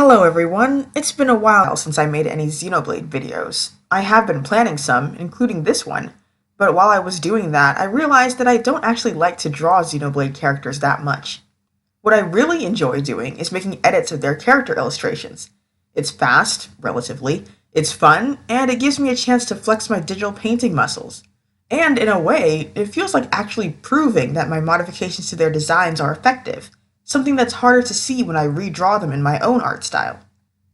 Hello everyone, it's been a while since I made any Xenoblade videos. I have been planning some, including this one, but while I was doing that, I realized that I don't actually like to draw Xenoblade characters that much. What I really enjoy doing is making edits of their character illustrations. It's fast, relatively, it's fun, and it gives me a chance to flex my digital painting muscles. And in a way, it feels like actually proving that my modifications to their designs are effective, something that's harder to see when I redraw them in my own art style.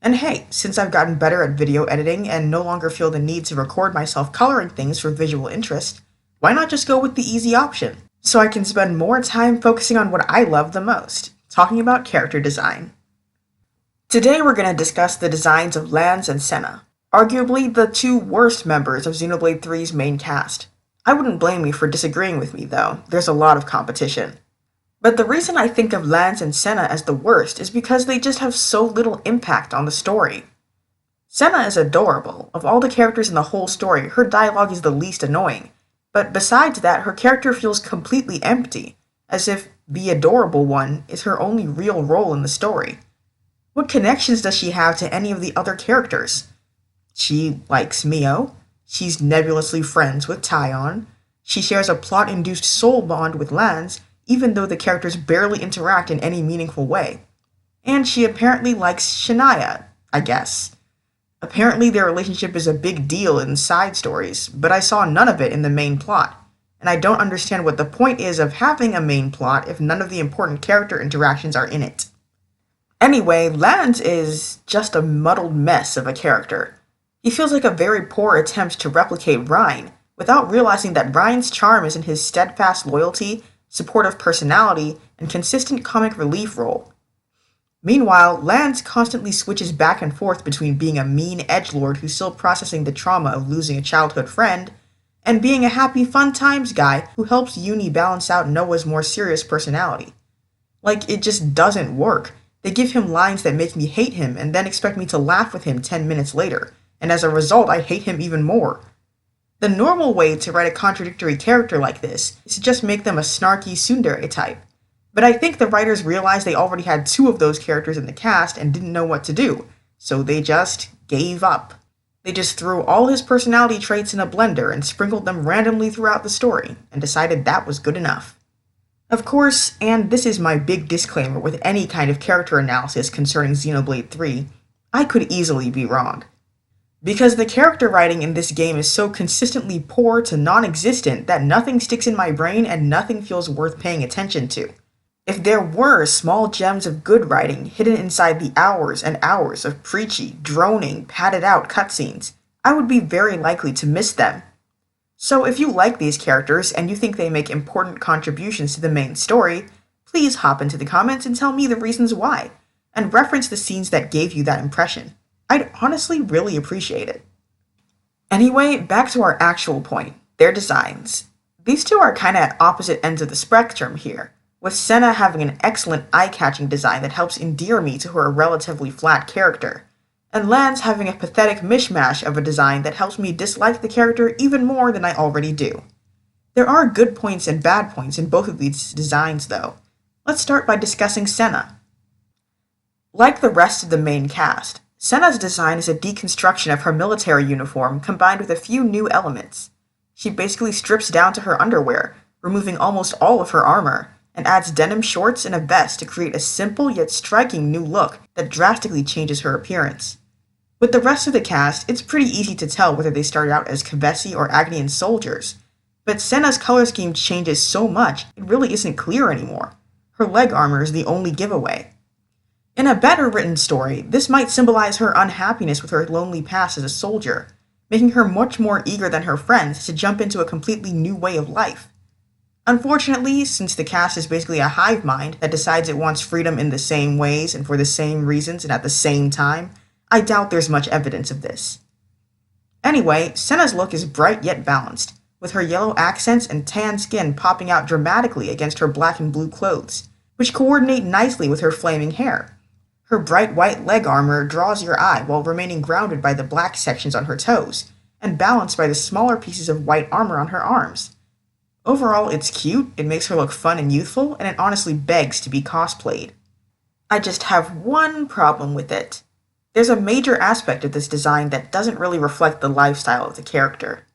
And hey, since I've gotten better at video editing and no longer feel the need to record myself coloring things for visual interest, why not just go with the easy option? So I can spend more time focusing on what I love the most, talking about character design. Today we're going to discuss the designs of Lanz and Sena, arguably the two worst members of Xenoblade 3's main cast. I wouldn't blame you for disagreeing with me though, there's a lot of competition. But the reason I think of Lanz and Sena as the worst is because they just have so little impact on the story. Sena is adorable. Of all the characters in the whole story, her dialogue is the least annoying. But besides that, her character feels completely empty, as if the adorable one is her only real role in the story. What connections does she have to any of the other characters? She likes Mio, she's nebulously friends with Taion, she shares a plot-induced soul bond with Lanz, even though the characters barely interact in any meaningful way. And she apparently likes Shania, I guess. Apparently their relationship is a big deal in side stories, but I saw none of it in the main plot, and I don't understand what the point is of having a main plot if none of the important character interactions are in it. Anyway, Lanz is just a muddled mess of a character. He feels like a very poor attempt to replicate Rein, without realizing that Rein's charm is in his steadfast loyalty, supportive personality, and consistent comic relief role. Meanwhile, Lanz constantly switches back and forth between being a mean edgelord who's still processing the trauma of losing a childhood friend, and being a happy fun times guy who helps Uni balance out Noah's more serious personality. Like, it just doesn't work. They give him lines that make me hate him and then expect me to laugh with him 10 minutes later, and as a result I hate him even more. The normal way to write a contradictory character like this is to just make them a snarky tsundere type. But I think the writers realized they already had two of those characters in the cast and didn't know what to do, so they just gave up. They just threw all his personality traits in a blender and sprinkled them randomly throughout the story, and decided that was good enough. Of course, and this is my big disclaimer with any kind of character analysis concerning Xenoblade 3, I could easily be wrong. Because the character writing in this game is so consistently poor to non-existent that nothing sticks in my brain and nothing feels worth paying attention to. If there were small gems of good writing hidden inside the hours and hours of preachy, droning, padded out cutscenes, I would be very likely to miss them. So if you like these characters and you think they make important contributions to the main story, please hop into the comments and tell me the reasons why, and reference the scenes that gave you that impression. I'd honestly really appreciate it. Anyway, back to our actual point, their designs. These two are kinda at opposite ends of the spectrum here, with Sena having an excellent eye-catching design that helps endear me to her relatively flat character, and Lanz having a pathetic mishmash of a design that helps me dislike the character even more than I already do. There are good points and bad points in both of these designs though. Let's start by discussing Sena. Like the rest of the main cast, Sena's design is a deconstruction of her military uniform combined with a few new elements. She basically strips down to her underwear, removing almost all of her armor, and adds denim shorts and a vest to create a simple yet striking new look that drastically changes her appearance. With the rest of the cast, it's pretty easy to tell whether they started out as Kavesi or Agnian soldiers, but Sena's color scheme changes so much it really isn't clear anymore. Her leg armor is the only giveaway. In a better written story, this might symbolize her unhappiness with her lonely past as a soldier, making her much more eager than her friends to jump into a completely new way of life. Unfortunately, since the cast is basically a hive mind that decides it wants freedom in the same ways and for the same reasons and at the same time, I doubt there's much evidence of this. Anyway, Sena's look is bright yet balanced, with her yellow accents and tan skin popping out dramatically against her black and blue clothes, which coordinate nicely with her flaming hair. Her bright white leg armor draws your eye while remaining grounded by the black sections on her toes, and balanced by the smaller pieces of white armor on her arms. Overall, it's cute, it makes her look fun and youthful, and it honestly begs to be cosplayed. I just have one problem with it. There's a major aspect of this design that doesn't really reflect the lifestyle of the character.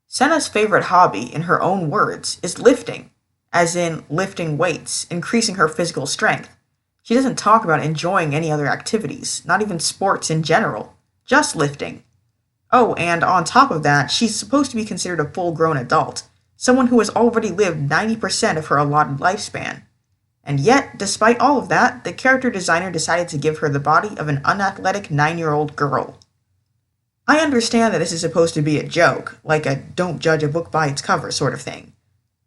Senna's favorite hobby, in her own words, is lifting, as in lifting weights, increasing her physical strength. She doesn't talk about enjoying any other activities, not even sports in general, just lifting. Oh, and on top of that, she's supposed to be considered a full grown adult, someone who has already lived 90% of her allotted lifespan. And yet, despite all of that, the character designer decided to give her the body of an unathletic 9-year-old girl. I understand that this is supposed to be a joke, like a don't judge a book by its cover sort of thing.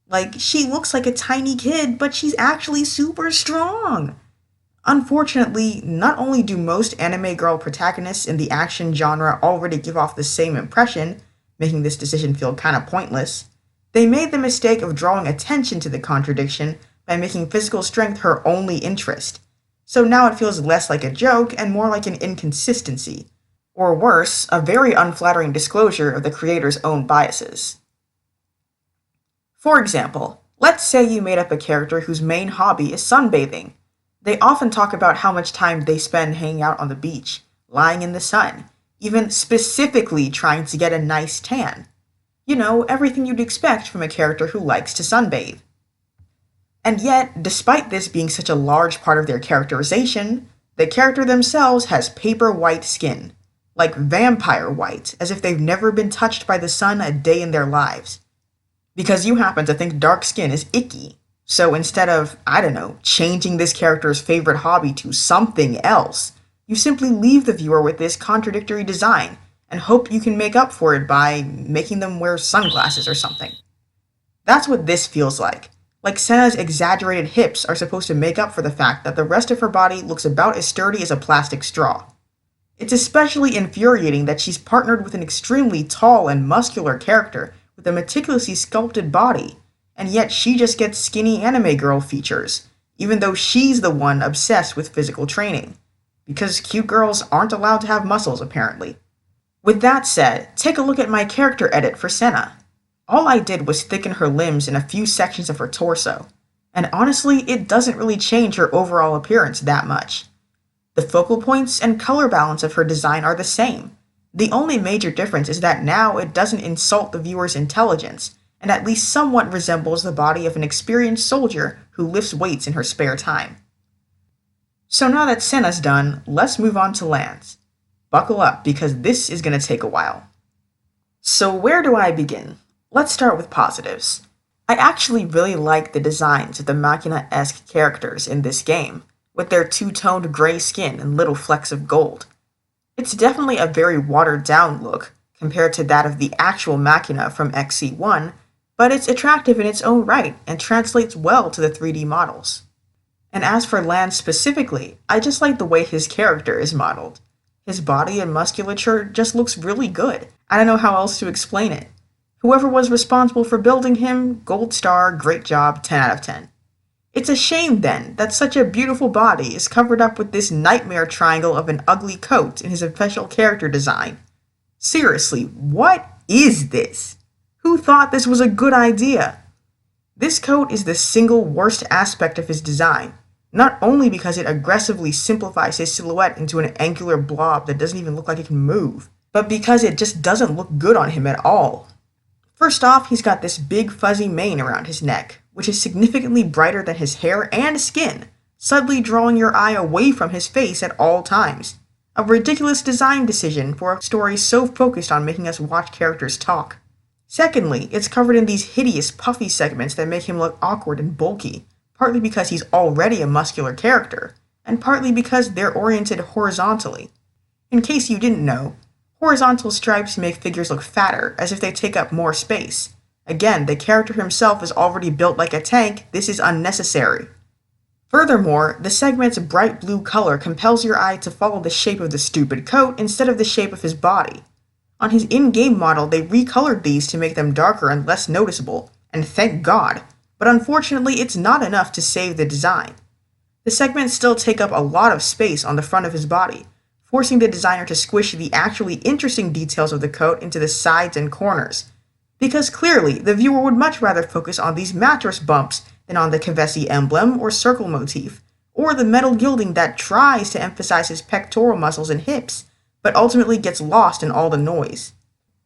Like, she looks like a tiny kid, but she's actually super strong. Unfortunately, not only do most anime girl protagonists in the action genre already give off the same impression, making this decision feel kinda pointless, they made the mistake of drawing attention to the contradiction by making physical strength her only interest. So now it feels less like a joke and more like an inconsistency. Or worse, a very unflattering disclosure of the creator's own biases. For example, let's say you made up a character whose main hobby is sunbathing. They often talk about how much time they spend hanging out on the beach, lying in the sun, even specifically trying to get a nice tan. You know, everything you'd expect from a character who likes to sunbathe. And yet, despite this being such a large part of their characterization, the character themselves has paper white skin. Like vampire white, as if they've never been touched by the sun a day in their lives. Because you happen to think dark skin is icky. So instead of, I don't know, changing this character's favorite hobby to something else, you simply leave the viewer with this contradictory design and hope you can make up for it by making them wear sunglasses or something. That's what this feels like. Like Senna's exaggerated hips are supposed to make up for the fact that the rest of her body looks about as sturdy as a plastic straw. It's especially infuriating that she's partnered with an extremely tall and muscular character with a meticulously sculpted body, and yet she just gets skinny anime girl features, even though she's the one obsessed with physical training. Because cute girls aren't allowed to have muscles, apparently. With that said, take a look at my character edit for Senna. All I did was thicken her limbs and a few sections of her torso, and honestly, it doesn't really change her overall appearance that much. The focal points and color balance of her design are the same. The only major difference is that now it doesn't insult the viewer's intelligence, and at least somewhat resembles the body of an experienced soldier who lifts weights in her spare time. So now that Senna's done, let's move on to Lanz. Buckle up, because this is going to take a while. So where do I begin? Let's start with positives. I actually really like the designs of the Machina-esque characters in this game, with their two-toned gray skin and little flecks of gold. It's definitely a very watered-down look, compared to that of the actual Machina from XC1, but it's attractive in its own right and translates well to the 3D models. And as for Lanz specifically, I just like the way his character is modeled. His body and musculature just looks really good. I don't know how else to explain it. Whoever was responsible for building him, gold star, great job, 10 out of 10. It's a shame, then, that such a beautiful body is covered up with this nightmare triangle of an ugly coat in his official character design. Seriously, what is this? Who thought this was a good idea? This coat is the single worst aspect of his design, not only because it aggressively simplifies his silhouette into an angular blob that doesn't even look like it can move, but because it just doesn't look good on him at all. First off, he's got this big fuzzy mane around his neck, which is significantly brighter than his hair and skin, subtly drawing your eye away from his face at all times. A ridiculous design decision for a story so focused on making us watch characters talk. Secondly, it's covered in these hideous puffy segments that make him look awkward and bulky, partly because he's already a muscular character, and partly because they're oriented horizontally. In case you didn't know, horizontal stripes make figures look fatter, as if they take up more space. Again, the character himself is already built like a tank, this is unnecessary. Furthermore, the segment's bright blue color compels your eye to follow the shape of the stupid coat instead of the shape of his body. On his in-game model, they recolored these to make them darker and less noticeable, and thank God, but unfortunately it's not enough to save the design. The segments still take up a lot of space on the front of his body, forcing the designer to squish the actually interesting details of the coat into the sides and corners. Because clearly, the viewer would much rather focus on these mattress bumps than on the Kavesi emblem or circle motif, or the metal gilding that tries to emphasize his pectoral muscles and hips, but ultimately gets lost in all the noise.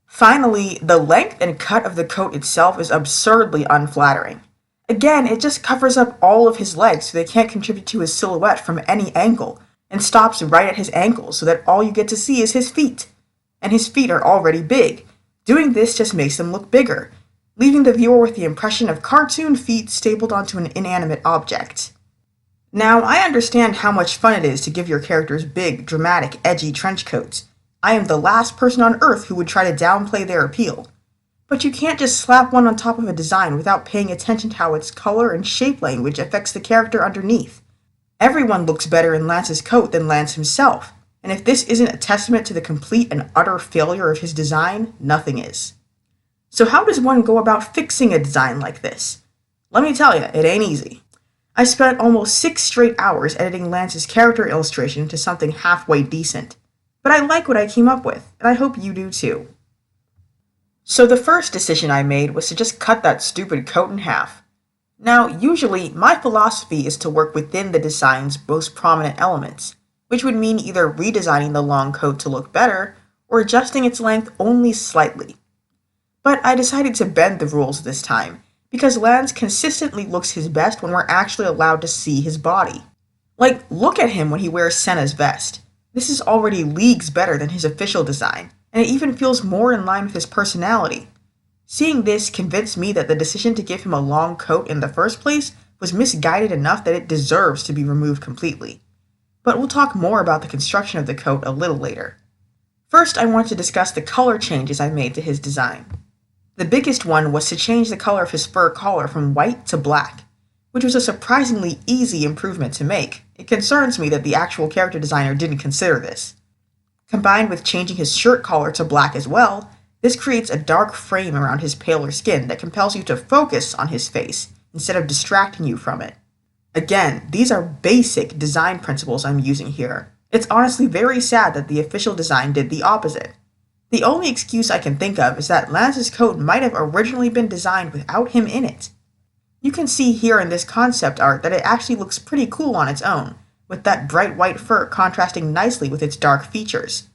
Finally, the length and cut of the coat itself is absurdly unflattering. Again, it just covers up all of his legs so they can't contribute to his silhouette from any angle, and stops right at his ankles so that all you get to see is his feet. And his feet are already big. Doing this just makes them look bigger, leaving the viewer with the impression of cartoon feet stapled onto an inanimate object. Now, I understand how much fun it is to give your characters big, dramatic, edgy trench coats. I am the last person on Earth who would try to downplay their appeal. But you can't just slap one on top of a design without paying attention to how its color and shape language affects the character underneath. Everyone looks better in Lance's coat than Lance himself, and if this isn't a testament to the complete and utter failure of his design, nothing is. So how does one go about fixing a design like this? Let me tell you, it ain't easy. I spent almost 6 straight hours editing Lance's character illustration into something halfway decent. But I like what I came up with, and I hope you do too. So the first decision I made was to just cut that stupid coat in half. Now, usually, my philosophy is to work within the design's most prominent elements, which would mean either redesigning the long coat to look better, or adjusting its length only slightly. But I decided to bend the rules this time, because Lance consistently looks his best when we're actually allowed to see his body. Like, look at him when he wears Sena's vest. This is already leagues better than his official design, and it even feels more in line with his personality. Seeing this convinced me that the decision to give him a long coat in the first place was misguided enough that it deserves to be removed completely. But we'll talk more about the construction of the coat a little later. First, I want to discuss the color changes I made to his design. The biggest one was to change the color of his fur collar from white to black, which was a surprisingly easy improvement to make. It concerns me that the actual character designer didn't consider this. Combined with changing his shirt collar to black as well, this creates a dark frame around his paler skin that compels you to focus on his face instead of distracting you from it. Again, these are basic design principles I'm using here. It's honestly very sad that the official design did the opposite. The only excuse I can think of is that Lance's coat might have originally been designed without him in it. You can see here in this concept art that it actually looks pretty cool on its own, with that bright white fur contrasting nicely with its dark features.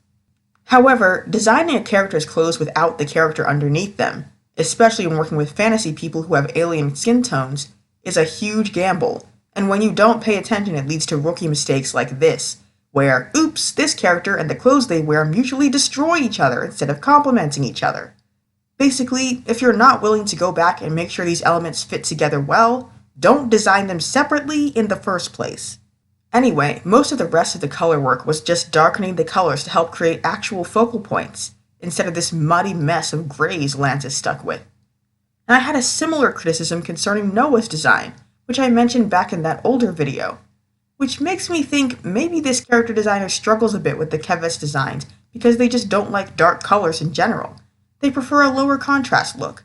However, designing a character's clothes without the character underneath them, especially when working with fantasy people who have alien skin tones, is a huge gamble, and when you don't pay attention it leads to rookie mistakes like this, where, oops, this character and the clothes they wear mutually destroy each other instead of complementing each other. Basically, if you're not willing to go back and make sure these elements fit together well, don't design them separately in the first place. Anyway, most of the rest of the color work was just darkening the colors to help create actual focal points, instead of this muddy mess of grays Lance is stuck with. And I had a similar criticism concerning Noah's design, which I mentioned back in that older video, which makes me think maybe this character designer struggles a bit with the Keves designs because they just don't like dark colors in general. They prefer a lower contrast look.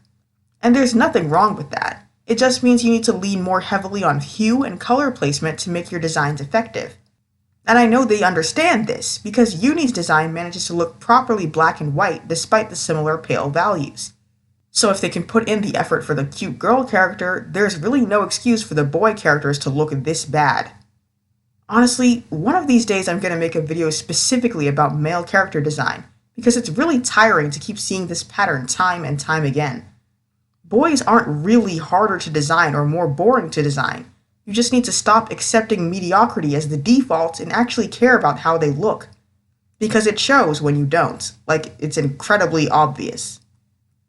And there's nothing wrong with that. It just means you need to lean more heavily on hue and color placement to make your designs effective. And I know they understand this, because Uni's design manages to look properly black and white despite the similar pale values. So if they can put in the effort for the cute girl character, there's really no excuse for the boy characters to look this bad. Honestly, one of these days I'm going to make a video specifically about male character design, because it's really tiring to keep seeing this pattern time and time again. Boys aren't really harder to design or more boring to design. You just need to stop accepting mediocrity as the default and actually care about how they look. Because it shows when you don't. Like, it's incredibly obvious.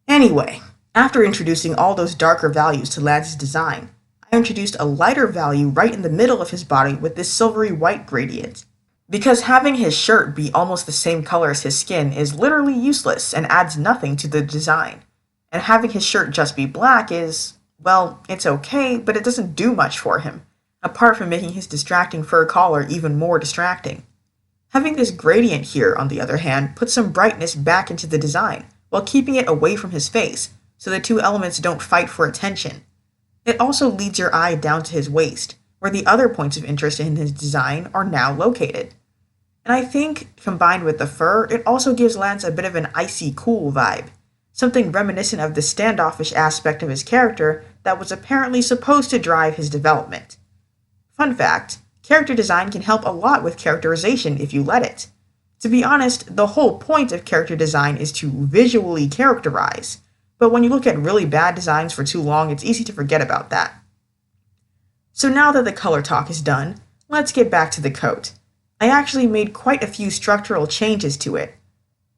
Anyway, after introducing all those darker values to Lance's design, I introduced a lighter value right in the middle of his body with this silvery white gradient. Because having his shirt be almost the same color as his skin is literally useless and adds nothing to the design. And having his shirt just be black is, well, it's okay, but it doesn't do much for him, apart from making his distracting fur collar even more distracting. Having this gradient here, on the other hand, puts some brightness back into the design, while keeping it away from his face, so the two elements don't fight for attention. It also leads your eye down to his waist, where the other points of interest in his design are now located. And I think, combined with the fur, it also gives Lance a bit of an icy cool vibe, something reminiscent of the standoffish aspect of his character that was apparently supposed to drive his development. Fun fact, Character design can help a lot with characterization if you let it. To be honest, the whole point of character design is to visually characterize, but when you look at really bad designs for too long, it's easy to forget about that. So now that the color talk is done, let's get back to the coat. I actually made quite a few structural changes to it.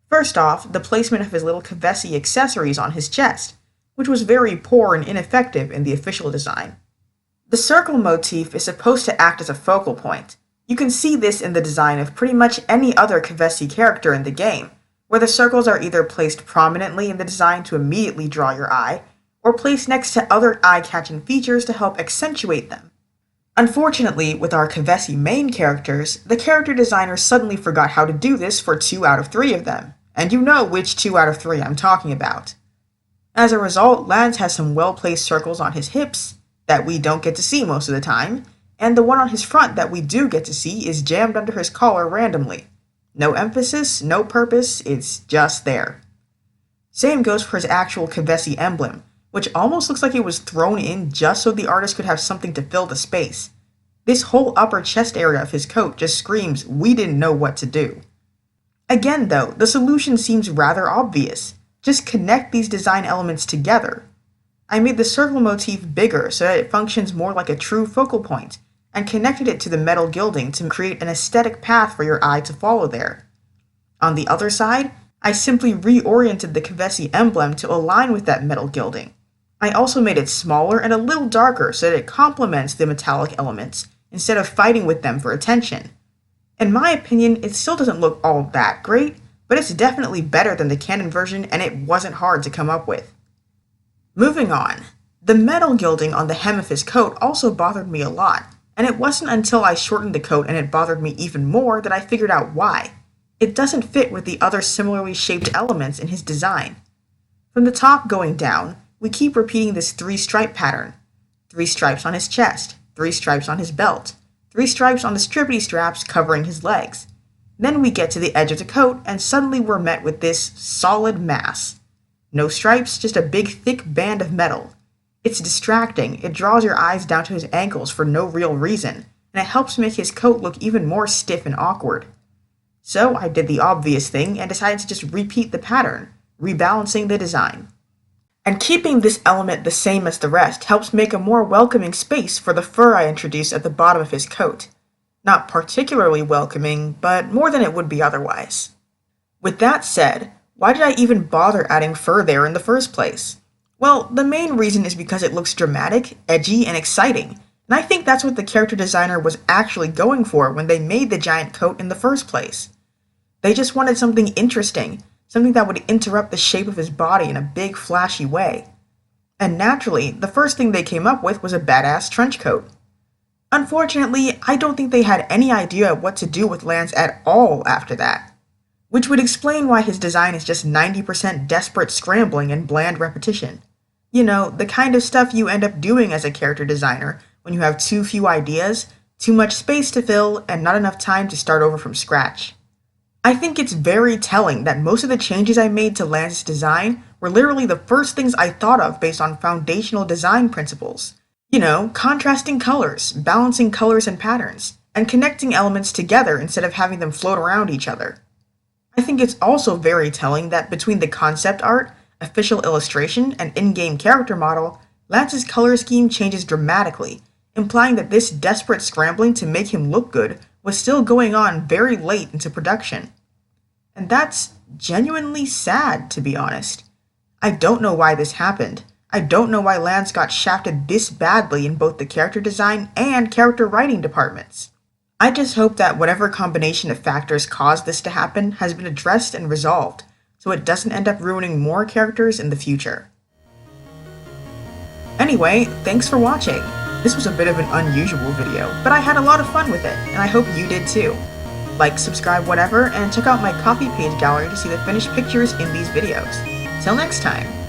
First off, the placement of his little Kavesi accessories on his chest, which was very poor and ineffective in the official design. The circle motif is supposed to act as a focal point. You can see this in the design of pretty much any other Kavesi character in the game, where the circles are either placed prominently in the design to immediately draw your eye, or placed next to other eye-catching features to help accentuate them. Unfortunately, with our Kavesi main characters, the character designer suddenly forgot how to do this for 2 out of 3 of them, and you know which 2 out of 3 I'm talking about. As a result, Lanz has some well-placed circles on his hips that we don't get to see most of the time, and the one on his front that we do get to see is jammed under his collar randomly. No emphasis, no purpose, it's just there. Same goes for his actual Kavesi emblem, which almost looks like it was thrown in just so the artist could have something to fill the space. This whole upper chest area of his coat just screams, we didn't know what to do. Again though, the solution seems rather obvious. Just connect these design elements together. I made the circle motif bigger so that it functions more like a true focal point, and connected it to the metal gilding to create an aesthetic path for your eye to follow there. On the other side, I simply reoriented the Kavesi emblem to align with that metal gilding. I also made it smaller and a little darker so that it complements the metallic elements, instead of fighting with them for attention. In my opinion, it still doesn't look all that great, but it's definitely better than the canon version and it wasn't hard to come up with. Moving on, the metal gilding on the hem of his coat also bothered me a lot, and it wasn't until I shortened the coat and it bothered me even more that I figured out why. It doesn't fit with the other similarly shaped elements in his design. From the top going down, we keep repeating this 3-stripe pattern. 3 stripes on his chest, 3 stripes on his belt, 3 stripes on the strippity straps covering his legs. Then we get to the edge of the coat and suddenly we're met with this solid mass. No stripes, just a big thick band of metal. It's distracting, it draws your eyes down to his ankles for no real reason, and it helps make his coat look even more stiff and awkward. So I did the obvious thing and decided to just repeat the pattern, rebalancing the design. And keeping this element the same as the rest helps make a more welcoming space for the fur I introduced at the bottom of his coat. Not particularly welcoming, but more than it would be otherwise. With that said, why did I even bother adding fur there in the first place? Well, the main reason is because it looks dramatic, edgy, and exciting, and I think that's what the character designer was actually going for when they made the giant coat in the first place. They just wanted something interesting, something that would interrupt the shape of his body in a big, flashy way. And naturally, the first thing they came up with was a badass trench coat. Unfortunately, I don't think they had any idea what to do with Lanz at all after that. Which would explain why his design is just 90% desperate scrambling and bland repetition. You know, the kind of stuff you end up doing as a character designer when you have too few ideas, too much space to fill, and not enough time to start over from scratch. I think it's very telling that most of the changes I made to Lanz's design were literally the first things I thought of based on foundational design principles. You know, contrasting colors, balancing colors and patterns, and connecting elements together instead of having them float around each other. I think it's also very telling that between the concept art, official illustration, and in-game character model, Lanz's color scheme changes dramatically, implying that this desperate scrambling to make him look good was still going on very late into production. And that's genuinely sad, to be honest. I don't know why this happened. I don't know why Lanz got shafted this badly in both the character design and character writing departments. I just hope that whatever combination of factors caused this to happen has been addressed and resolved, so it doesn't end up ruining more characters in the future. Anyway, thanks for watching. This was a bit of an unusual video, but I had a lot of fun with it, and I hope you did too. Like, subscribe, whatever, and check out my Coffee page gallery to see the finished pictures in these videos. Till next time!